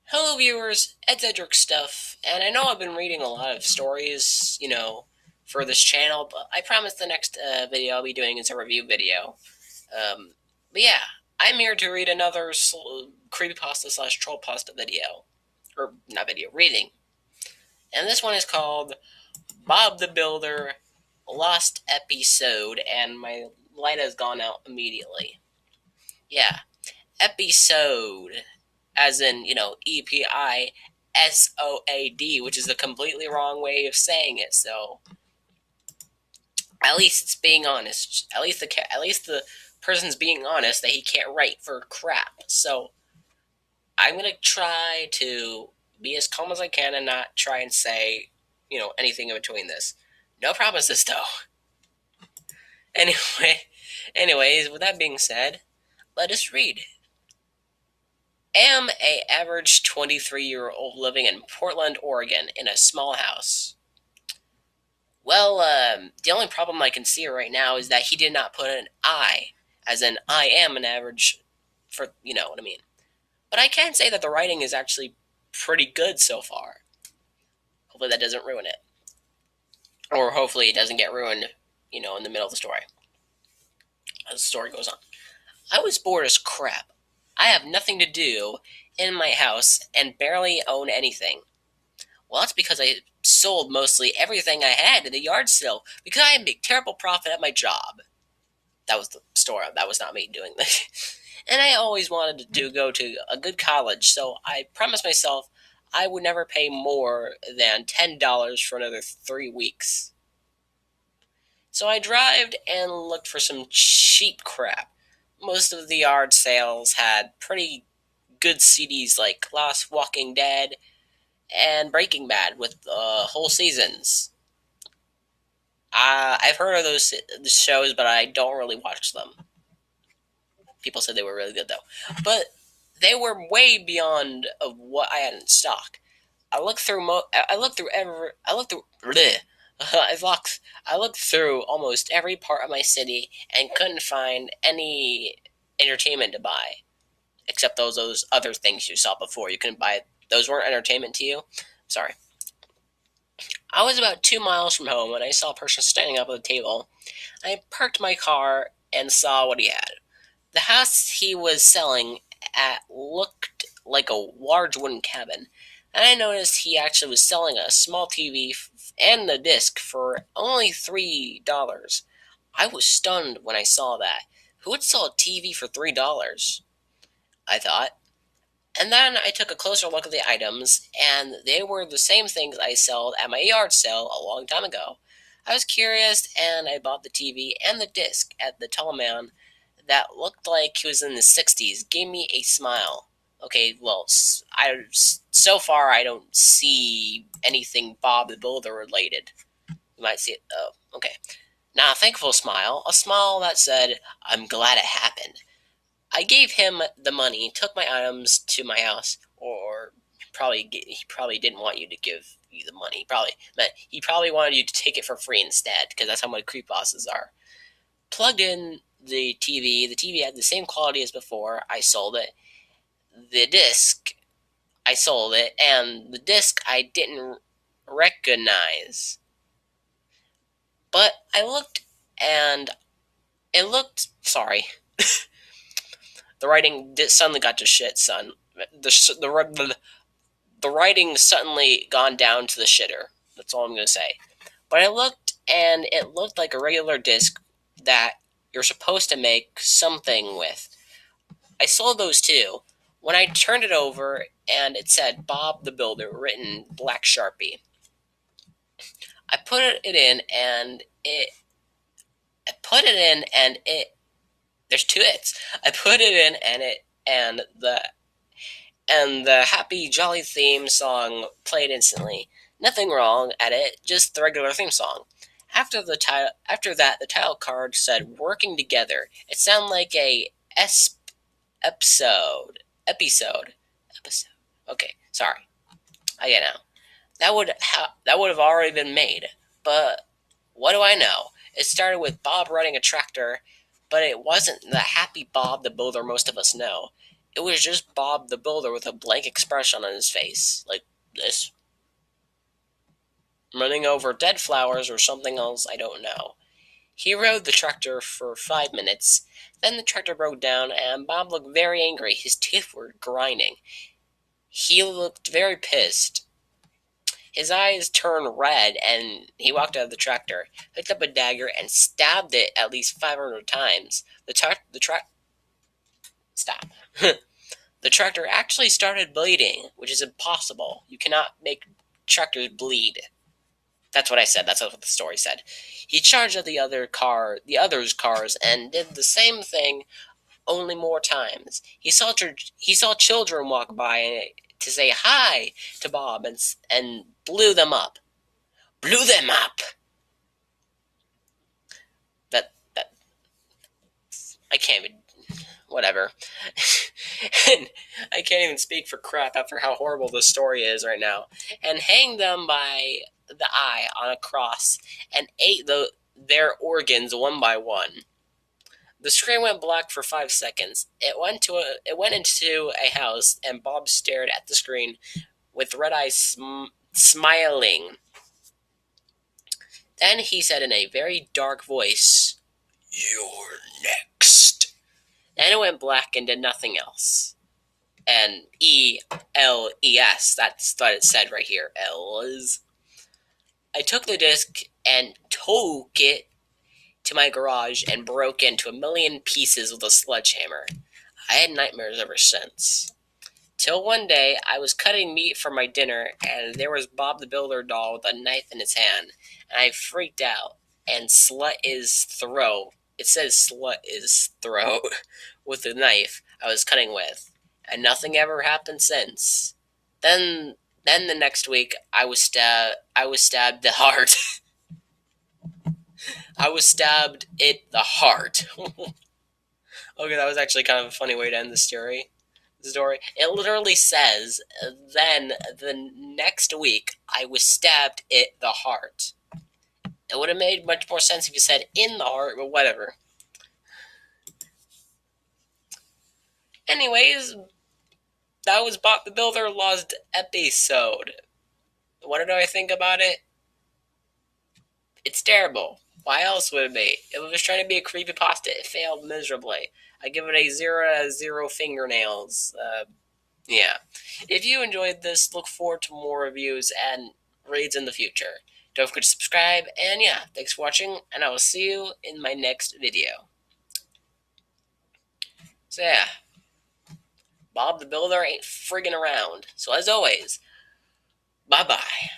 Hello, viewers. Ed Edric stuff, and I know I've been reading a lot of stories, for this channel, but I promise the next video I'll be doing is a review video. But yeah, I'm here to read another creepypasta slash trollpasta video, or not video, reading, and this one is called Bob the Builder Lost Episode, and my light has gone out immediately. Yeah, episode, as in, episoad, which is the completely wrong way of saying it. So at least it's being honest. At least the person's being honest that he can't write for crap. So I'm gonna try to be as calm as I can and not try and say, anything in between this. No promises though. Anyways, with that being said, let us read. Am a average 23-year-old living in Portland, Oregon, in a small house. Well, the only problem I can see right now is that he did not put an I, as in I am an average, for you know what I mean. But I can say that the writing is actually pretty good so far. Hopefully that doesn't ruin it. Or hopefully it doesn't get ruined, in the middle of the story. As the story goes on. I was bored as crap. I have nothing to do in my house and barely own anything. Well, that's because I sold mostly everything I had at the yard sale because I make terrible profit at my job. That was the story. That was not me doing this. And I always wanted to go to a good college, so I promised myself I would never pay more than $10 for another 3 weeks. So I drived and looked for some cheap crap. Most of the yard sales had pretty good CDs like Lost Walking Dead and Breaking Bad with whole seasons. I've heard of those shows, but I don't really watch them. People said they were really good though, but they were way beyond of what I had in stock. I looked through. I looked through every. I looked through. Bleh. I looked through almost every part of my city and couldn't find any entertainment to buy, except those other things you saw before. You couldn't buy those. Weren't entertainment to you. Sorry. I was about 2 miles from home when I saw a person standing up at the table. I parked my car and saw what he had. The house he was selling at looked like a large wooden cabin, and I noticed he actually was selling a small TV and the disc for only $3. I was stunned when I saw that. Who would sell a TV for $3? I thought. And then I took a closer look at the items, and they were the same things I sold at my yard sale a long time ago. I was curious, and I bought the TV and the disc at the teleman that looked like he was in the 60s, gave me a smile. Okay, well, so far I don't see anything Bob the Builder related. You might see it, though. Okay. Now, a thankful smile, a smile that said, I'm glad it happened. I gave him the money, took my items to my house, or he probably didn't want you to give you the money. He probably wanted you to take it for free instead, because that's how much creepypastas are. Plugged in the TV. The TV had the same quality as before. I sold it. The disc, I sold it, and the disc I didn't recognize. But I looked, and it looked. Sorry. The writing suddenly got to shit, son. The writing suddenly gone down to the shitter. That's all I'm going to say. But I looked, and it looked like a regular disc that you're supposed to make something with. I sold those too. When I turned it over, and it said Bob the Builder written black Sharpie. I put it in, and it. I put it in, and it. There's two hits. I put it in, and it and the happy jolly theme song played instantly. Nothing wrong at it, just the regular theme song. After that, the title card said "Working Together." It sounded like a episode. Episode. Episode. Okay, sorry. I get now. That would have already been made. But what do I know? It started with Bob riding a tractor, but it wasn't the happy Bob the Builder most of us know. It was just Bob the Builder with a blank expression on his face, like this. Running over dead flowers or something else, I don't know. He rode the tractor for 5 minutes. Then the tractor broke down, and Bob looked very angry. His teeth were grinding. He looked very pissed. His eyes turned red, and he walked out of the tractor, picked up a dagger, and stabbed it at least 500 times. Stop. The tractor actually started bleeding, which is impossible. You cannot make tractors bleed. That's what I said. That's what the story said. He charged at the others' cars, and did the same thing, only more times. He saw children walk by to say hi to Bob, and blew them up. Blew them up. That I can't even. Whatever. And I can't even speak for crap after how horrible this story is right now. And hanged them by the eye on a cross, and ate their organs one by one. The screen went black for 5 seconds. It went into a house, and Bob stared at the screen with red eyes, smiling. Then he said in a very dark voice, "You're next." Then it went black and did nothing else. And ELES, that's what it said right here. ELES. I took the disc and took it to my garage and broke into a million pieces with a sledgehammer. I had nightmares ever since. Till one day, I was cutting meat for my dinner, and there was Bob the Builder doll with a knife in its hand, and I freaked out and slit his throat. It says slit his throat with the knife I was cutting with, and nothing ever happened since. Then the next week, I was stabbed the heart. I was stabbed the heart. Okay, that was actually kind of a funny way to end the story. It literally says, then the next week, I was stabbed the heart. It would have made much more sense if you said in the heart, but whatever. Anyways, that was Bob the Builder Lost episode. What did I think about it? It's terrible. Why else would it be? If it was trying to be a creepypasta, it failed miserably. I give it a 0 out of 0 fingernails. Yeah. If you enjoyed this, look forward to more reviews and reads in the future. Don't forget to subscribe, and yeah, thanks for watching, and I will see you in my next video. So yeah, Bob the Builder ain't friggin' around. So as always, bye-bye.